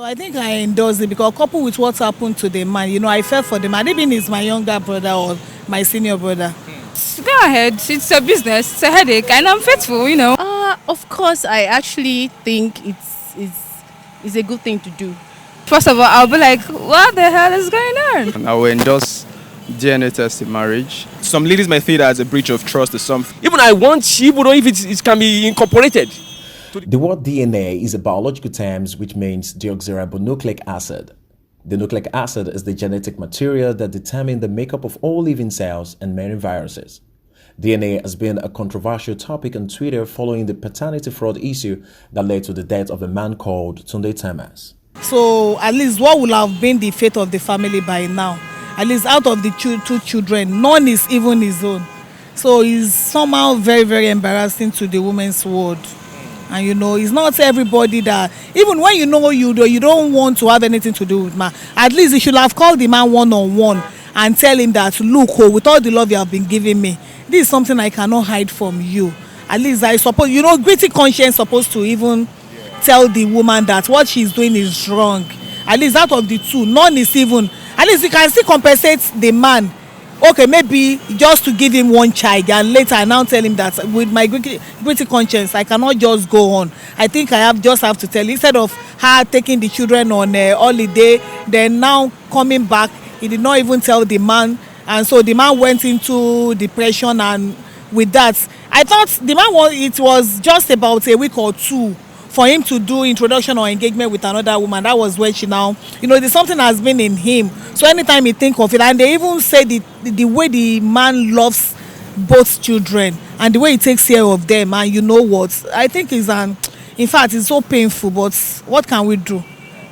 So I think I endorse it because coupled with what happened to the man, I felt for the man. Even he's my younger brother or my senior brother. Go ahead. It's a business. It's a headache, and I'm faithful. Of course, I actually think it's a good thing to do. First of all, I'll be like, what the hell is going on? And I will endorse DNA test in marriage. Some ladies might feel that as a breach of trust or something. Even I want, even though if it can be incorporated. The word DNA is a biological term which means deoxyribonucleic acid. The nucleic acid is the genetic material that determines the makeup of all living cells and many viruses. DNA has been a controversial topic on Twitter following the paternity fraud issue that led to the death of a man called Tunde Thomas. So at least what would have been the fate of the family by now? At least out of the two children, none is even his own. So it's somehow very, very embarrassing to the woman's world. And it's not everybody that, even when you don't want to have anything to do with man, at least you should have called the man one-on-one and tell him that, look, with all the love you have been giving me, this is something I cannot hide from you. At least I suppose, guilty conscience supposed to even tell the woman that what she's doing is wrong. At least out of the two, none is even, at least you can still compensate the man. Okay, maybe just to give him one child and later I now tell him that with my guilty conscience, I cannot just go on. I think I just have to tell, instead of her taking the children on a holiday, then now coming back, he did not even tell the man. And so the man went into depression, and with that, I thought the man it was just about a week or two for him to do introduction or engagement with another woman. That was where she now, there's something has been in him. So anytime he think of it, and they even say the way the man loves both children and the way he takes care of them, and you know what, I think in fact, it's so painful, but what can we do?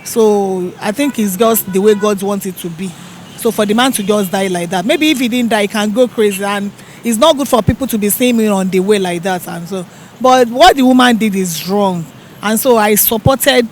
So I think it's just the way God wants it to be. So for the man to just die like that, maybe if he didn't die, he can go crazy, and it's not good for people to be seeing him on the way like that. And so, but what the woman did is wrong. And so I supported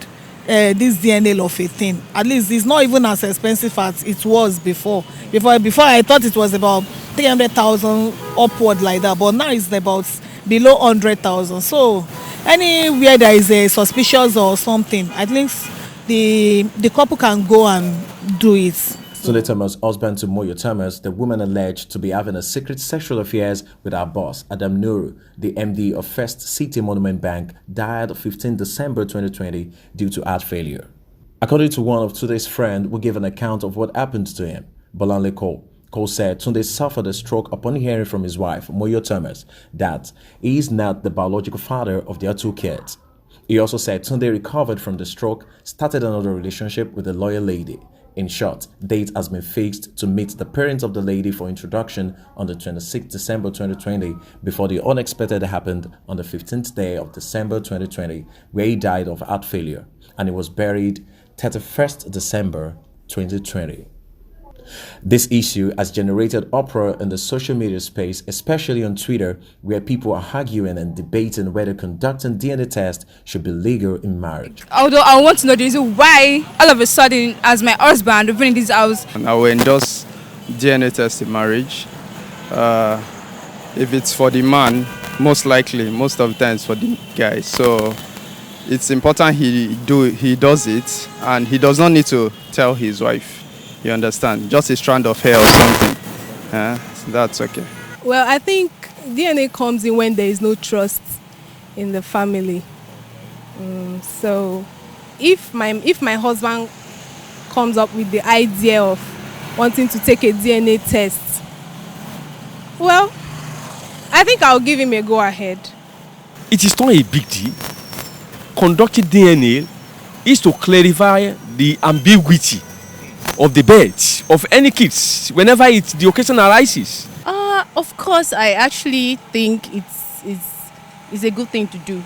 this DNA of a thing. At least it's not even as expensive as it was before. Before I thought it was about 300,000 upward like that, but now it's about below 100,000. So anywhere there is a suspicious or something, at least the couple can go and do it. Tunde Thomas' husband to Moyo Thomas, the woman alleged to be having a secret sexual affairs with her boss, Adam Nuru, the MD of First City Monument Bank, died 15 December 2020 due to heart failure. According to one of Tunde's friends who gave an account of what happened to him, Bolanle Cole said Tunde suffered a stroke upon hearing from his wife, Moyo Thomas, that he is not the biological father of their two kids. He also said Tunde recovered from the stroke, started another relationship with a loyal lady. In short, date has been fixed to meet the parents of the lady for introduction on the 26th December 2020 before the unexpected happened on the 15th day of December 2020, where he died of heart failure, and he was buried 31st December 2020. This issue has generated uproar in the social media space, especially on Twitter, where people are arguing and debating whether conducting DNA tests should be legal in marriage. Although I want to know the reason why all of a sudden, as my husband, we've been in this house. And I will endorse DNA test in marriage. If it's for the man, most likely, most of the time it's for the guy. So it's important he does it, and he does not need to tell his wife. You understand? Just a strand of hair or something. So that's okay. Well, I think DNA comes in when there is no trust in the family. So if my husband comes up with the idea of wanting to take a DNA test, well, I think I'll give him a go ahead. It is not a big deal. Conducting DNA is to clarify the ambiguity of the birth of any kids whenever the occasion arises. Of course, I actually think it's a good thing to do.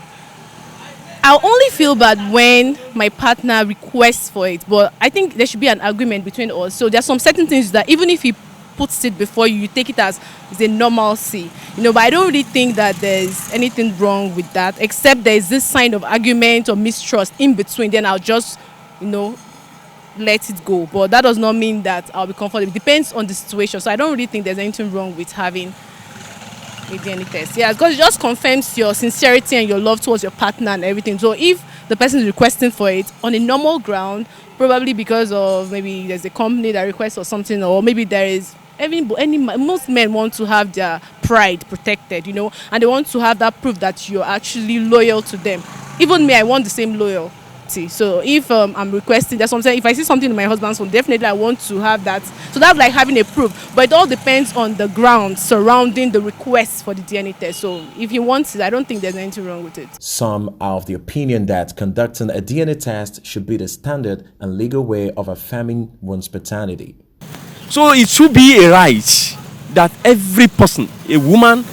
I'll only feel bad when my partner requests for it, but I think there should be an agreement between us. So there's some certain things that even if he puts it before you, you take it as a normalcy, but I don't really think that there's anything wrong with that, except there is this sign of argument or mistrust in between. Then I'll just, let it go. But that does not mean that I'll be comfortable. It depends on the situation. So I don't really think there's anything wrong with having a DNA test. Yeah, because it just confirms your sincerity and your love towards your partner and everything. So if the person is requesting for it on a normal ground, probably because of maybe there's a company that requests or something, or maybe there is most men want to have their pride protected, you know, and they want to have that proof that you're actually loyal to them. Even me, I want the same loyalty. So if I'm requesting, that's what I'm saying. If I see something in my husband's phone, definitely I want to have that. So that's like having a proof. But it all depends on the ground surrounding the request for the DNA test. So if you want it, I don't think there's anything wrong with it. Some are of the opinion that conducting a DNA test should be the standard and legal way of affirming one's paternity. So it should be a right that every person, a woman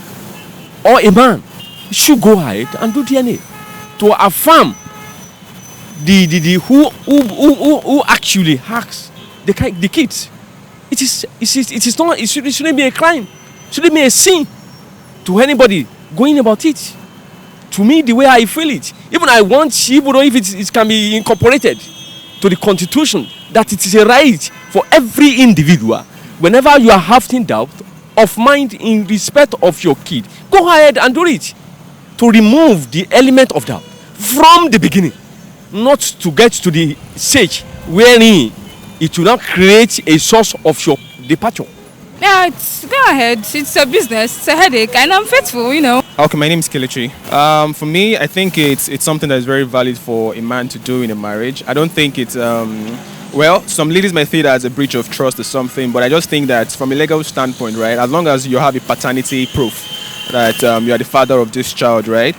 or a man, should go ahead and do DNA to affirm the who actually hacks the kids. It is not, it shouldn't be a crime, shouldn't be a sin to anybody going about it. To me, the way I feel it, even I want, even though if it can be incorporated to the constitution, that it is a right for every individual, whenever you are having doubt of mind in respect of your kid, go ahead and do it, to remove the element of doubt from the beginning, not to get to the stage wherein it will not create a source of your departure. Yeah, go ahead. It's a business. It's a headache, and I'm faithful, you know. Okay, my name is Kelechi. For me, I think it's something that is very valid for a man to do in a marriage. I don't think it's well, some ladies might see that as a breach of trust or something, but I just think that from a legal standpoint, right, as long as you have a paternity proof that you are the father of this child, right,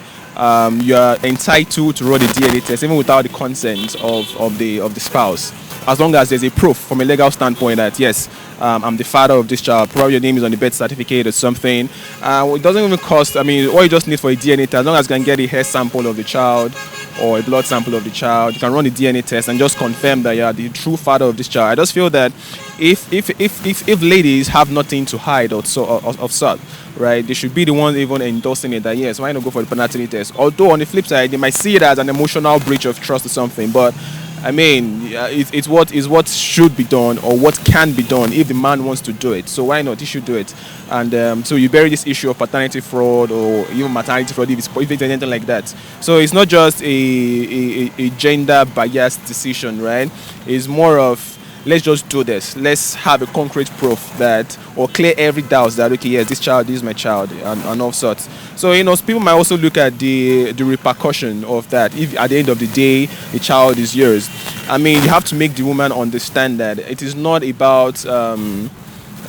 you are entitled to run the DNA test even without the consent of the spouse. As long as there's a proof from a legal standpoint that yes, I'm the father of this child, probably your name is on the birth certificate or something. It doesn't even cost, I mean, all you just need for a DNA test, as long as you can get a hair sample of the child or a blood sample of the child, you can run the DNA test and just confirm that you are the true father of this child. I just feel that if ladies have nothing to hide of sort, right, they should be the ones even endorsing it that yes, why not go for the paternity test? Although on the flip side, they might see it as an emotional breach of trust or something, but I mean, it's what should be done or what can be done if the man wants to do it. So why not? He should do it. And so you bury this issue of paternity fraud or even maternity fraud if it's anything like that. So it's not just a gender biased decision, right? It's more of let's just do this. Let's have a concrete proof that, or clear every doubt that okay, yes, this child is my child, and all sorts. So you know, people might also look at the repercussion of that. If at the end of the day the child is yours, I mean, you have to make the woman understand that it is not about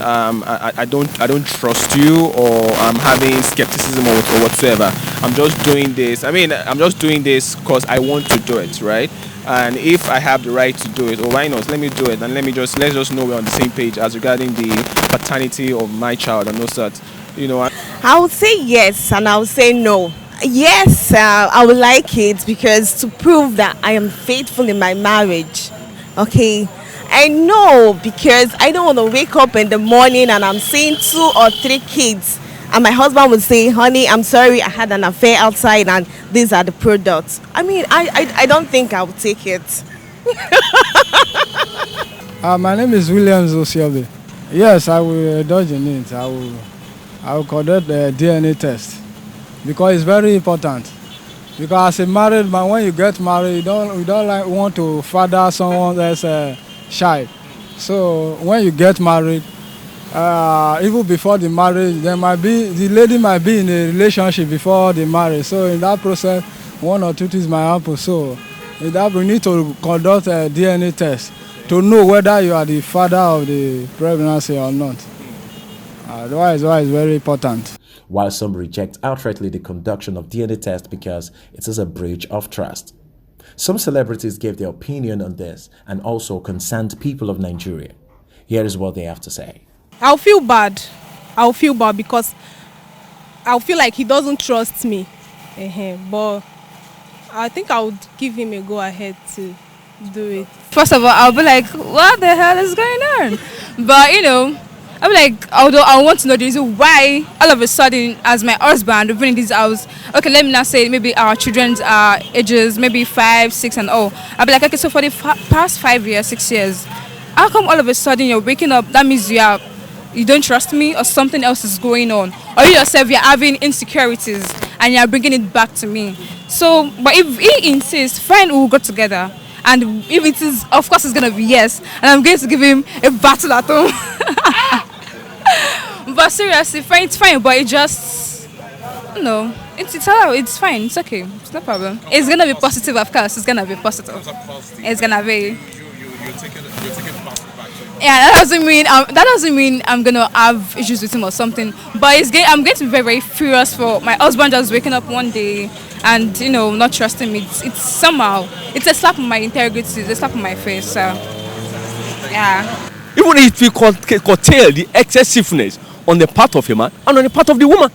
I don't trust you, or I'm having skepticism or whatsoever. I'm just doing this. I mean, I'm just doing this because I want to do it, right? And if I have the right to do it, or why not? Let me do it, and let's just know we're on the same page as regarding the paternity of my child and no such. You know, I would say yes, and I would say no. Yes, I would like it because to prove that I am faithful in my marriage. Okay, I know because I don't want to wake up in the morning and I'm seeing 2 or 3 kids. And my husband would say, honey, I'm sorry, I had an affair outside and these are the products. I mean, I don't think I would take it. My name is William Zosiobe. Yes, I will indulge in it. I will conduct the DNA test because it's very important. Because as a married man, when you get married, you don't want to father someone else's child. So when you get married, even before the marriage, the lady might be in a relationship before the marriage. So in that process, 1 or 2 things might happen. So in that we need to conduct a DNA test to know whether you are the father of the pregnancy or not. Otherwise, it's very important. While some reject outrightly the conduction of DNA test because it is a breach of trust. Some celebrities gave their opinion on this and also concerned people of Nigeria. Here is what they have to say. I'll feel bad because I'll feel like he doesn't trust me. But I think I would give him a go ahead to do it. First of all, I'll be like, what the hell is going on? But you know, I'll be like, although I want to know the reason why all of a sudden, as my husband, we've been in this house. Okay, let me not say maybe our children's ages, maybe 5, 6, and all. I'll be like, okay, so for the past 5 years, 6 years, how come all of a sudden you're waking up? That means you are you don't trust me, or something else is going on, or you yourself you're having insecurities and you're bringing it back to me. So, but if he insists, fine, we'll go together. And if it is, of course, it's gonna be yes, and I'm going to give him a battle at home. But seriously, fine, it's fine. But it just, no, it's allowed. It's fine. It's okay. It's no problem. It's gonna be positive, of course. It's gonna be positive. It's gonna be. You're taking Yeah, that doesn't mean I'm gonna have issues with him or something. But I'm going to be very, very furious for my husband just waking up one day and not trusting me. It's somehow it's a slap on my integrity, it's a slap on my face. So yeah. Even if we curtail the excessiveness on the part of a man and on the part of the woman,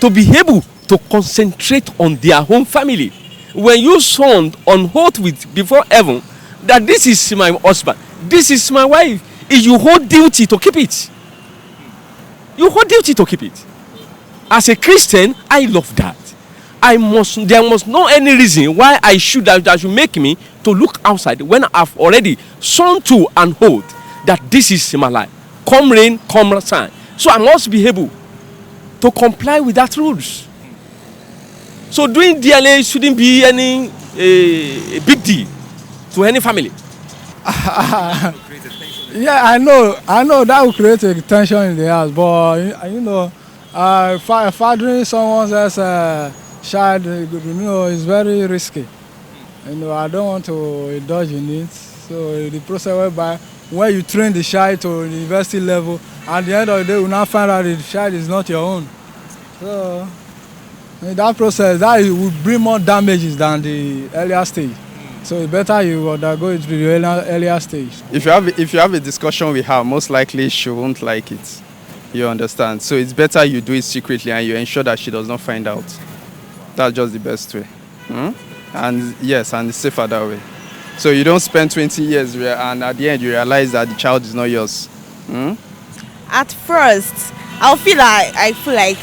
to be able to concentrate on their home family. When you sound on oath with before heaven that this is my husband, this is my wife, you hold duty to keep it. You hold duty to keep it. As a Christian, I love that. There must not any reason why that should make me to look outside when I've already sworn to and hold that this is my life. Come rain, come shine. So I must be able to comply with that rules. So doing DNA shouldn't be any a big deal to any family. Yeah, I know that will create a tension in the house, but fathering someone else's child, is very risky. I don't want to indulge in it. So the process whereby when you train the child to the university level, at the end of the day, you now find out the child is not your own. So in that process, that will bring more damages than the earlier stage. So it's better you undergo it to the earlier stage. If you have a discussion with her, most likely she won't like it. You understand? So it's better you do it secretly and you ensure that she does not find out. That's just the best way. And yes, and it's safer that way. So you don't spend 20 years and at the end you realize that the child is not yours. At first, I feel like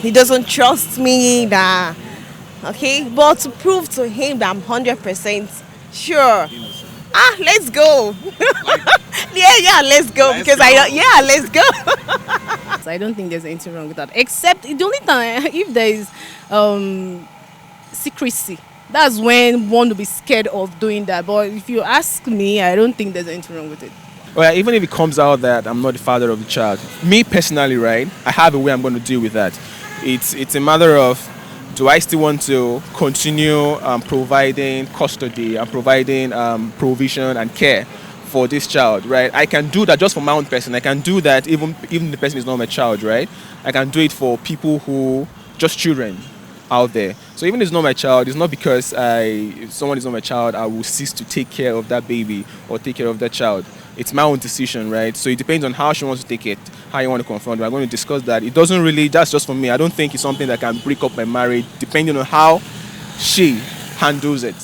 he doesn't trust me, that okay, but to prove to him that I'm 100% sure, let's go. Let's go, because let's go. So I don't think there's anything wrong with that, except the only time if there is secrecy, that's when one will be scared of doing that. But if you ask me, I don't think there's anything wrong with it. Well, even if it comes out that I'm not the father of the child, me personally, right, I have a way I'm going to deal with that. It's a matter of, do I still want to continue providing custody and providing provision and care for this child, right? I can do that just for my own person. I can do that even the person is not my child, right? I can do it for people who, just children out there. So even if it's not my child, it's not because if someone is not my child, I will cease to take care of that baby or take care of that child. It's my own decision, right? So it depends on how she wants to take it, how you want to confront. We're going to discuss that. It doesn't really, that's just for me. I don't think it's something that can break up my marriage, depending on how she handles it.